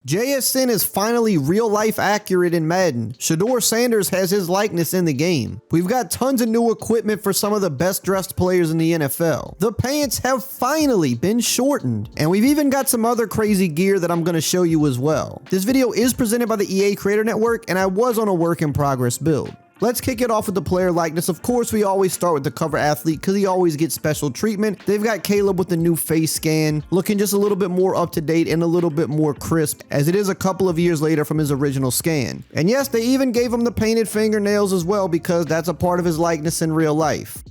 JSN is finally real life accurate in Madden. Shedeur Sanders has his likeness in the game. We've got tons of new equipment for some of the best dressed players in the NFL. The pants have finally been shortened, and we've even got some other crazy gear that I'm going to show you as well. This video is presented by the EA Creator Network, and I was on a work in progress build. Let's kick it off with the player likeness. Of course, we always start with the cover athlete because he always gets special treatment. They've got Caleb with the new face scan, looking just a little bit more up to date and a little bit more crisp, as it is a couple of years later from his original scan. And yes, they even gave him the painted fingernails as well because that's a part of his likeness in real life.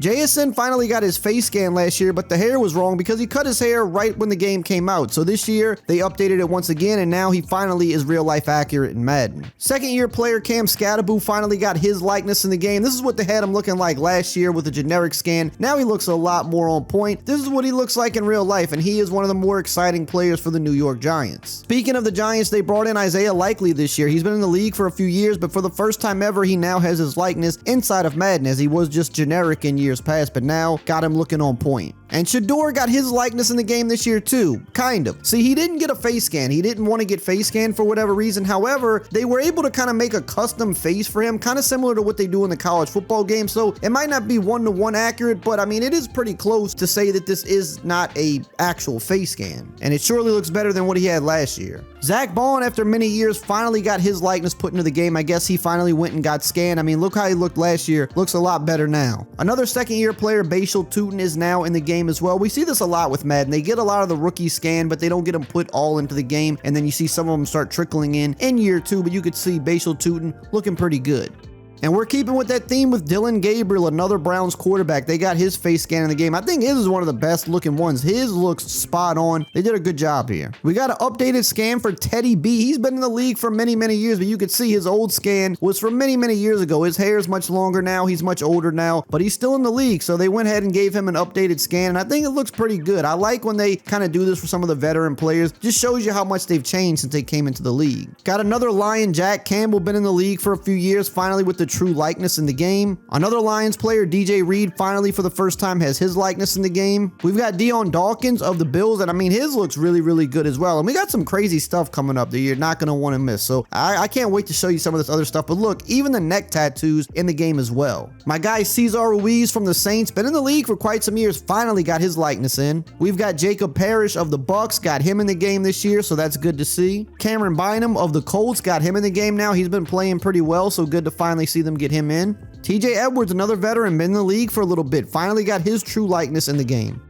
JSN finally got his face scan last year, but the hair was wrong because he cut his hair right when the game came out. So this year, they updated it once again, and now he finally is real life accurate in Madden. Second year player Cam Scatterboo finally got his likeness in the game. This is what they had him looking like last year with a generic scan. Now he looks a lot more on point. This is what he looks like in real life, and he is one of the more exciting players for the New York Giants. Speaking of the Giants, they brought in Isaiah Likely this year. He's been in the league for a few years, but for the first time ever, he now has his likeness inside of Madden, as he was just generic in years past, but now got him looking on point. And Shedeur got his likeness in the game this year too, kind of. See, he didn't get a face scan. He didn't want to get face scanned for whatever reason. However, they were able to kind of make a custom face for him, kind of similar to what they do in the college football game. So it might not be one-to-one accurate, but I mean, it is pretty close to say that this is not a actual face scan. And it surely looks better than what he had last year. Zach Bond, after many years, finally got his likeness put into the game. I guess he finally went and got scanned. I mean, look how he looked last year. Looks a lot better now. Another second-year player, Bashal Tootin, is now in the game as well. We see this a lot with Madden. They get a lot of the rookie scan, but they don't get them put all into the game. And then you see some of them start trickling in year two, but you could see Bashal Tootin looking pretty good. And we're keeping with that theme with Dylan Gabriel, another Browns quarterback. They got his face scan in the game. I think his is one of the best looking ones. His looks spot on. They did a good job here. We got an updated scan for Teddy B. He's been in the league for many, many years, but you could see his old scan was from many, many years ago. His hair is much longer now. He's much older now, but he's still in the league. So they went ahead and gave him an updated scan, and I think it looks pretty good. I like when they kind of do this for some of the veteran players. Just shows you how much they've changed since they came into the league. Got another Lion, Jack Campbell, been in the league for a few years, finally with the true likeness in the game. Another Lions player, DJ Reed, finally for the first time has his likeness in the game. We've got Dion Dawkins of the Bills, and I mean, his looks really, really good as well. And we got some crazy stuff coming up that you're not going to want to miss. So I can't wait to show you some of this other stuff. But look, even the neck tattoos in the game as well. My guy Cesar Ruiz from the Saints, been in the league for quite some years, finally got his likeness in. We've got Jacob Parrish of the Bucks, got him in the game this year, so that's good to see. Cameron Bynum of the Colts, got him in the game now. He's been playing pretty well, so good to finally see them get him in. TJ Edwards, another veteran, been in the league for a little bit, finally got his true likeness in the game.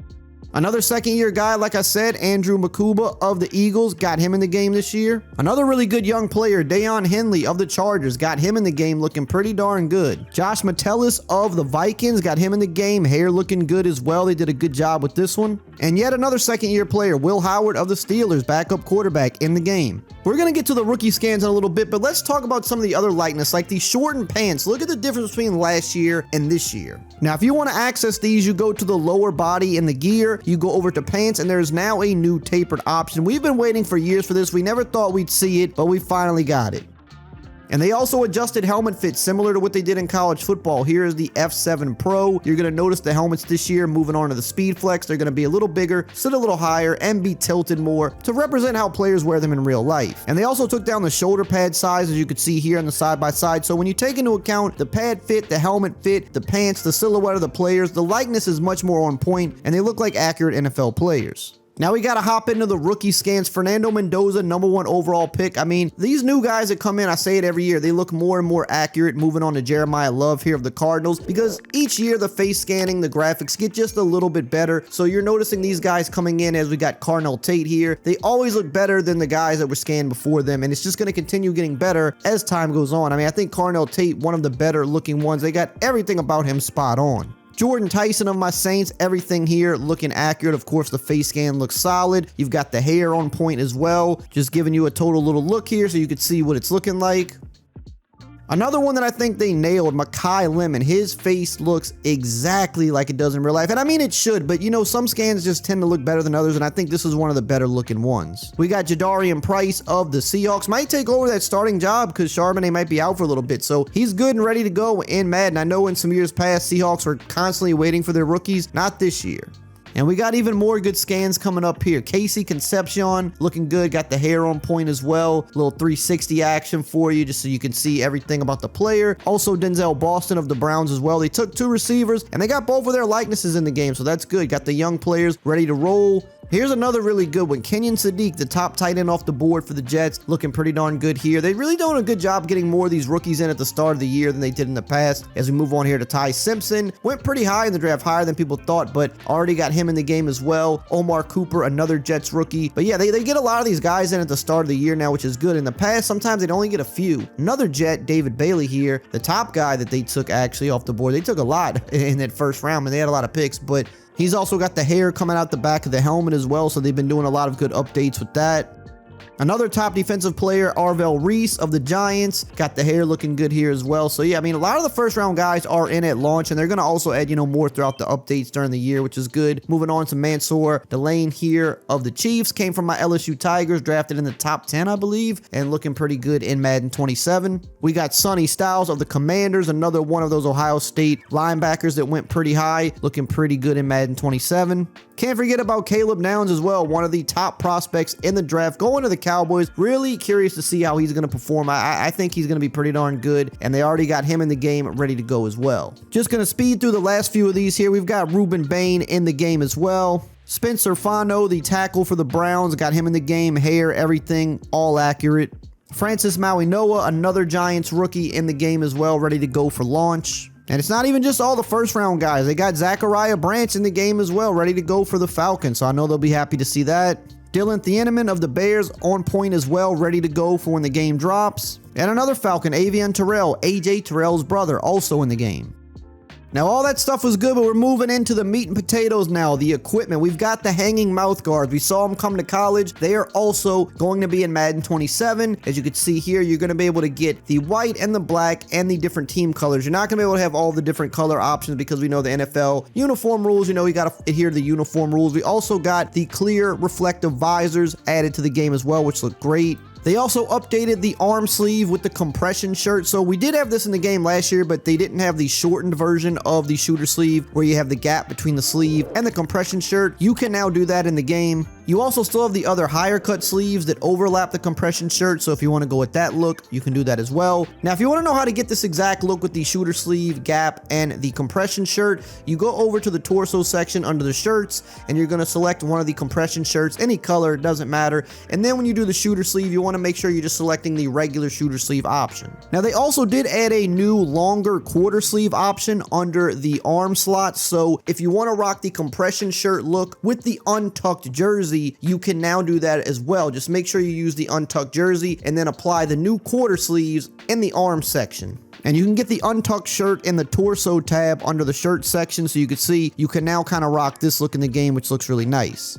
Another second-year guy, like I said, Andrew Makuba of the Eagles, got him in the game this year. Another really good young player, Dayon Henley of the Chargers, got him in the game, looking pretty darn good. Josh Metellus of the Vikings, got him in the game, hair looking good as well. They did a good job with this one. And yet another second-year player, Will Howard of the Steelers, backup quarterback, in the game. We're going to get to the rookie scans in a little bit, but let's talk about some of the other likeness, like these shortened pants. Look at the difference between last year and this year. Now, if you want to access these, you go to the lower body in the gear, you go over to pants, and there's now a new tapered option. We've been waiting for years for this. We never thought we'd see it, but we finally got it. And they also adjusted helmet fits similar to what they did in college football. Here is the F7 Pro. You're going to notice the helmets this year moving on to the Speed Flex. They're going to be a little bigger, sit a little higher, and be tilted more to represent how players wear them in real life. And they also took down the shoulder pad size, as you can see here on the side-by-side. So when you take into account the pad fit, the helmet fit, the pants, the silhouette of the players, the likeness is much more on point, and they look like accurate NFL players. Now we got to hop into the rookie scans. Fernando Mendoza, #1 overall pick. I mean, these new guys that come in, I say it every year, they look more and more accurate. Moving on to Jeremiah Love here of the Cardinals, because each year the face scanning, the graphics get just a little bit better. So you're noticing these guys coming in, as we got Carnell Tate here. They always look better than the guys that were scanned before them, and it's just going to continue getting better as time goes on. I mean, I think Carnell Tate, one of the better looking ones. They got everything about him spot on. Jordan Tyson of my Saints, everything here looking accurate. Of course, the face scan looks solid. You've got the hair on point as well. Just giving you a total little look here so you can see what it's looking like. Another one that I think they nailed, Mekhi Lemon. His face looks exactly like it does in real life. And I mean, it should, but you know, some scans just tend to look better than others, and I think this is one of the better looking ones. We got Jadarian Price of the Seahawks. Might take over that starting job because Charbonnet might be out for a little bit. So he's good and ready to go in Madden. I know in some years past, Seahawks were constantly waiting for their rookies. Not this year. And we got even more good scans coming up here. Casey Concepcion looking good, got the hair on point as well. Little 360 action for you just so you can see everything about the player. Also Denzel Boston of the Browns as well. They took 2 receivers and they got both of their likenesses in the game, so that's good. Got the young players ready to roll. Here's another really good one. Kenyon Sadiq, the top tight end off the board for the Jets, looking pretty darn good here. They really doing a good job getting more of these rookies in at the start of the year than they did in the past. As we move on here to Ty Simpson, went pretty high in the draft, higher than people thought, but already got him in the game as well. Omar Cooper, another Jets rookie. But yeah, they get a lot of these guys in at the start of the year now, which is good. In the past, sometimes they'd only get a few. Another Jet, David Bailey here, the top guy that they took actually off the board. They took a lot in that first round, and they had a lot of picks, but he's also got the hair coming out the back of the helmet as well, so they've been doing a lot of good updates with that. Another top defensive player, Arvell Reese of the Giants, got the hair looking good here as well. So yeah, I mean, a lot of the first round guys are in at launch, and they're going to also add, more throughout the updates during the year, which is good. Moving on to Mansour Delane here of the Chiefs, came from my LSU Tigers, drafted in the top 10, I believe, and looking pretty good in Madden 27. We got Sonny Styles of the Commanders, another one of those Ohio State linebackers that went pretty high, looking pretty good in Madden 27. Can't forget about Caleb Downs as well, one of the top prospects in the draft, going to the Cowboys. Really curious to see how he's going to perform. I think he's going to be pretty darn good, and they already got him in the game ready to go as well. Just going to speed through the last few of these here. We've got Ruben Bain in the game as well. Spencer Fano, the tackle for the Browns, got him in the game. Hair, everything, all accurate. Francis Maui-Noah, another Giants rookie in the game as well, ready to go for launch. And it's not even just all the first round guys. They got Zachariah Branch in the game as well, ready to go for the Falcons. So I know they'll be happy to see that. Dylan Thieneman of the Bears on point as well, ready to go for when the game drops. And another Falcon, Avian Terrell, AJ Terrell's brother, also in the game. Now, all that stuff was good, but we're moving into the meat and potatoes now, the equipment. We've got the hanging mouth guards. We saw them come to college. They are also going to be in Madden 27. As you can see here, you're going to be able to get the white and the black and the different team colors. You're not going to be able to have all the different color options because we know the NFL uniform rules. You got to adhere to the uniform rules. We also got the clear reflective visors added to the game as well, which look great. They also updated the arm sleeve with the compression shirt. So we did have this in the game last year, but they didn't have the shortened version of the shooter sleeve where you have the gap between the sleeve and the compression shirt. You can now do that in the game. You also still have the other higher cut sleeves that overlap the compression shirt, so if you want to go with that look, you can do that as well. Now, if you want to know how to get this exact look with the shooter sleeve, gap, and the compression shirt, you go over to the torso section under the shirts, and you're going to select one of the compression shirts, any color, it doesn't matter. And then when you do the shooter sleeve, you want to make sure you're just selecting the regular shooter sleeve option. Now, they also did add a new longer quarter sleeve option under the arm slot, so if you want to rock the compression shirt look with the untucked jersey, you can now do that as well. Just make sure you use the untucked jersey and then apply the new quarter sleeves in the arm section. And you can get the untucked shirt in the torso tab under the shirt section, so you can see you can now kind of rock this look in the game, which looks really nice.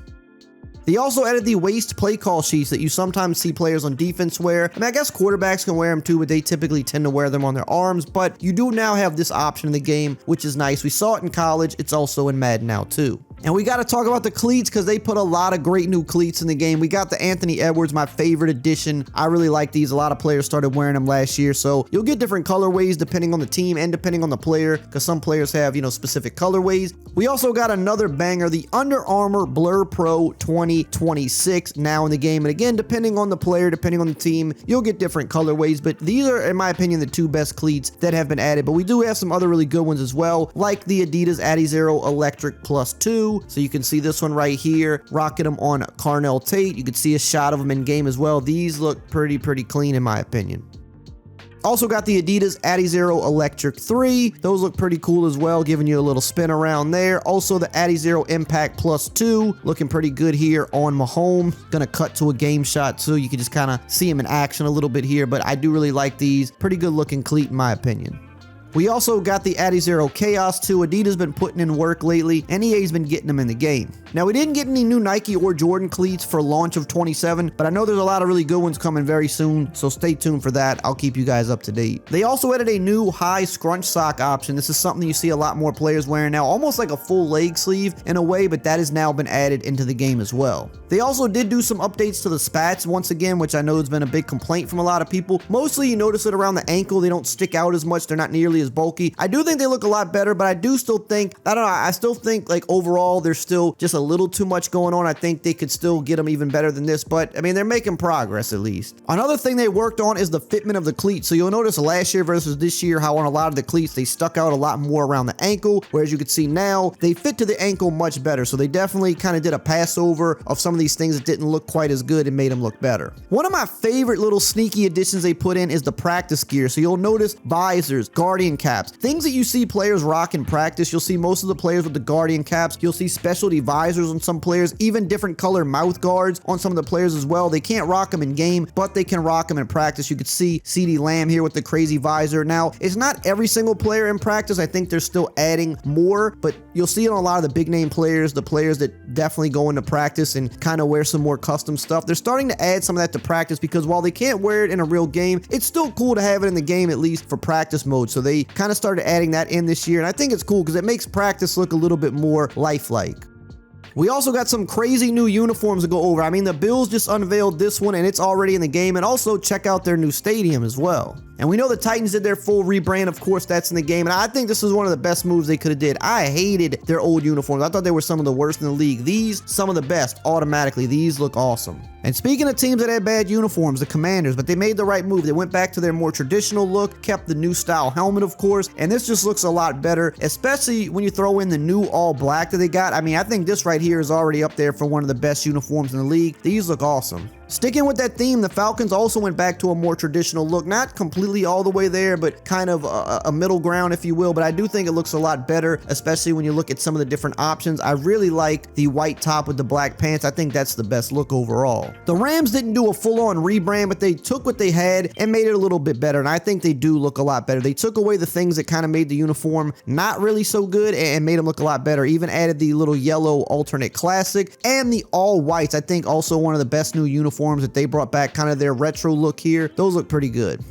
They also added the waist play call sheets that you sometimes see players on defense wear. I mean, I guess quarterbacks can wear them too, but they typically tend to wear them on their arms. But you do now have this option in the game, which is nice. We saw it in college. It's also in Madden now too. And we got to talk about the cleats because they put a lot of great new cleats in the game. We got the Anthony Edwards, my favorite addition. I really like these. A lot of players started wearing them last year. So you'll get different colorways depending on the team and depending on the player because some players have, specific colorways. We also got another banger, the Under Armour Blur Pro 2026 now in the game. And again, depending on the player, depending on the team, you'll get different colorways. But these are, in my opinion, the two best cleats that have been added. But we do have some other really good ones as well, like the Adidas Adizero Electric Plus 2. So you can see this one right here, rocking them on Carnell Tate. You can see a shot of them in game as well. These look pretty clean in my opinion. Also got the Adidas Adizero Electric 3. Those look pretty cool as well, giving you a little spin around there. Also the Adizero Impact Plus 2, looking pretty good here on Mahomes. Gonna cut to a game shot too. You can just kind of see him in action a little bit here, but I do really like these. Pretty good looking cleat in my opinion. We also got the Adizero Chaos 2. Adidas been putting in work lately, and EA's been getting them in the game. Now, we didn't get any new Nike or Jordan cleats for launch of 27, but I know there's a lot of really good ones coming very soon, so stay tuned for that. I'll keep you guys up to date. They also added a new high scrunch sock option. This is something you see a lot more players wearing now, almost like a full leg sleeve in a way, but that has now been added into the game as well. They also did do some updates to the spats once again, which I know has been a big complaint from a lot of people. Mostly you notice it around the ankle. They don't stick out as much. They're not nearly as as bulky. I do think they look a lot better, but I do still think, I don't know, I still think like overall there's still just a little too much going on. I think they could still get them even better than this, but I mean, they're making progress at least. Another thing they worked on is the fitment of the cleats. So you'll notice last year versus this year how on a lot of the cleats they stuck out a lot more around the ankle, whereas you can see now they fit to the ankle much better. So they definitely kind of did a passover of some of these things that didn't look quite as good and made them look better. One of my favorite little sneaky additions they put in is the practice gear. So you'll notice visors, guardian caps, things that you see players rock in practice. You'll see most of the players with the guardian caps. You'll see specialty visors on some players, even different color mouth guards on some of the players as well. They can't rock them in game, but they can rock them in practice. You could see CeeDee Lamb here with the crazy visor. Now, it's not every single player in practice. I think they're still adding more, but you'll see it on a lot of the big name players, the players that definitely go into practice and kind of wear some more custom stuff. They're starting to add some of that to practice because while they can't wear it in a real game, it's still cool to have it in the game, at least for practice mode. So they kind of started adding that in this year, and I think it's cool because it makes practice look a little bit more lifelike. We also got some crazy new uniforms to go over. I mean, the Bills just unveiled this one and it's already in the game, and also check out their new stadium as well. And we know the Titans did their full rebrand. Of course, that's in the game. And I think this is one of the best moves they could have did. I hated their old uniforms. I thought they were some of the worst in the league. These, some of the best, automatically. These look awesome. And speaking of teams that had bad uniforms, the Commanders, but they made the right move. They went back to their more traditional look, kept the new style helmet, of course, and this just looks a lot better, especially when you throw in the new all black that they got. I mean, I think this right here is already up there for one of the best uniforms in the league. These look awesome. Sticking with that theme, the Falcons also went back to a more traditional look, not completely all the way there, but kind of a middle ground, if you will. But I do think it looks a lot better, especially when you look at some of the different options. I really like the white top with the black pants. I think that's the best look overall. The Rams didn't do a full-on rebrand, but they took what they had and made it a little bit better, and I think they do look a lot better. They took away the things that kind of made the uniform not really so good and made them look a lot better. Even added the little yellow alternate classic and the all whites. I think also one of the best new uniforms that they brought back, kind of their retro look here. Those look pretty good.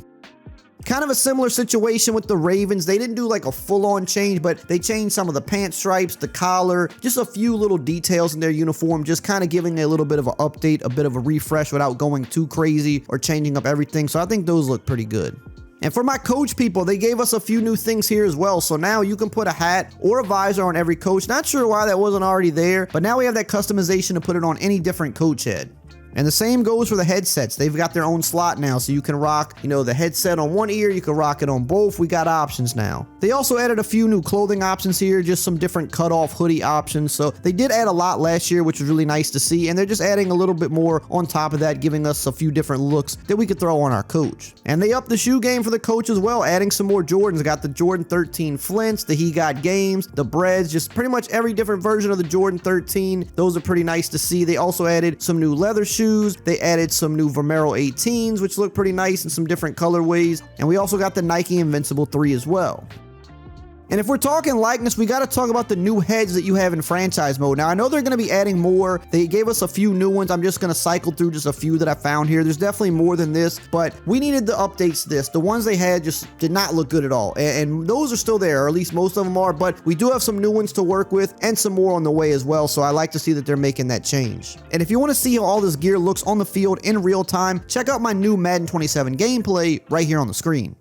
Kind of a similar situation with the Ravens. They didn't do like a full-on change, but they changed some of the pant stripes, the collar, just a few little details in their uniform, just kind of giving a little bit of an update, a bit of a refresh without going too crazy or changing up everything. So I think those look pretty good. And for my coach people, they gave us a few new things here as well. So now you can put a hat or a visor on every coach. Not sure why that wasn't already there, but now we have that customization to put it on any different coach head. And the same goes for the headsets. They've got their own slot now, so you can rock, the headset on one ear, you can rock it on both. We got options now. They also added a few new clothing options here, just some different cutoff hoodie options. So they did add a lot last year, which was really nice to see. And they're just adding a little bit more on top of that, giving us a few different looks that we could throw on our coach. And they upped the shoe game for the coach as well, adding some more Jordans. Got the Jordan 13 Flints, the He Got Games, the Breads, just pretty much every different version of the Jordan 13. Those are pretty nice to see. They also added some new leather shoes. They added some new Vomero 18s, which look pretty nice in some different colorways. And we also got the Nike Invincible 3 as well. And if we're talking likeness, we got to talk about the new heads that you have in franchise mode. Now, I know they're going to be adding more. They gave us a few new ones. I'm just going to cycle through just a few that I found here. There's definitely more than this, but we needed the updates to this. The ones they had just did not look good at all. And those are still there, or at least most of them are, but we do have some new ones to work with and some more on the way as well. So I like to see that they're making that change. And if you want to see how all this gear looks on the field in real time, check out my new Madden 27 gameplay right here on the screen.